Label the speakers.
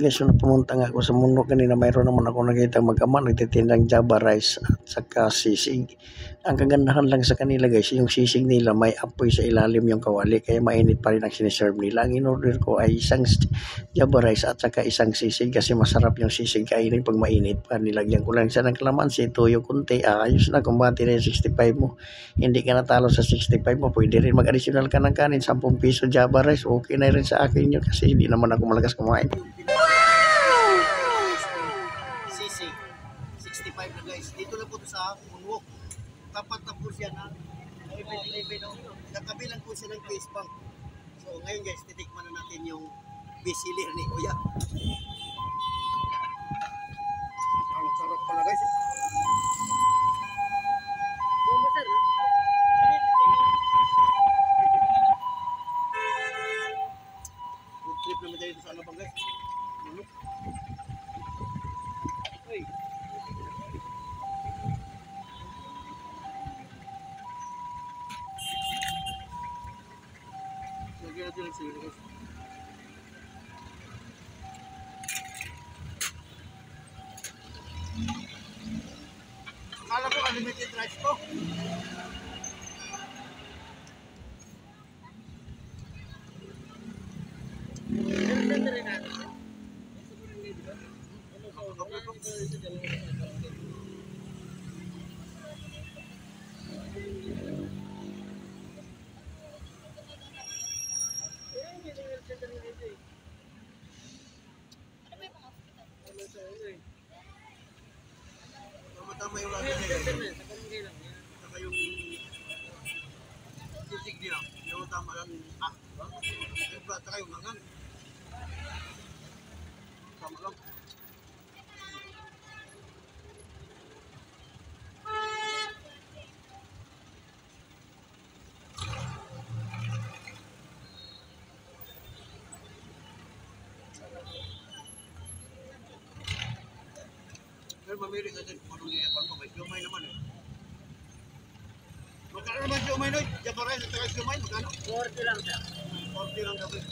Speaker 1: Guys, nung pumunta nga ako sa mundo kanina, mayroon naman ako nakita mag-ama nagtitindang Java rice at saka sisig. Ang kagandahan lang sa kanila guys, yung sisig nila may apoy sa ilalim yung kawali kaya mainit pa rin ang siniserve nila. Ang in-order ko ay isang Java rice at saka isang sisig kasi masarap yung sisig kainin pag mainit pa. Nilagyan ko lang siya ng kalamansi, tuyo, kunti. Ayos na, kumbati na yung 65 mo. Hindi ka natalo sa 65 mo, pwede rin mag-additional ka ng kanin, 10 piso Java rice. Okay na rin sa akin yun kasi hindi naman ako malakas kumain. Sisig 65 na guys. Dito lang po sa Moonwalk. Tapat na po siya na 11-11. Nakabilang po siya ng Case Bank. So ngayon guys, titikman na natin yung bisilir ni Kuya. Ang sarap pala guys. Good trip naman tayo sa Alabang guys. Uy. Lagyan natin ang sili guys. Akala ko unlimited rice to. Tama yung lagi niya. Saka yung sisig niya. Yung tama lang. Saka yung mangan. Tama lang. Pero mamili ka din kung anong liyapan mo. May siumay naman eh. Magkano naman siumay, Noy? Java rice at saka siumay, magkano? 40 lang siya. 40 lang dapat.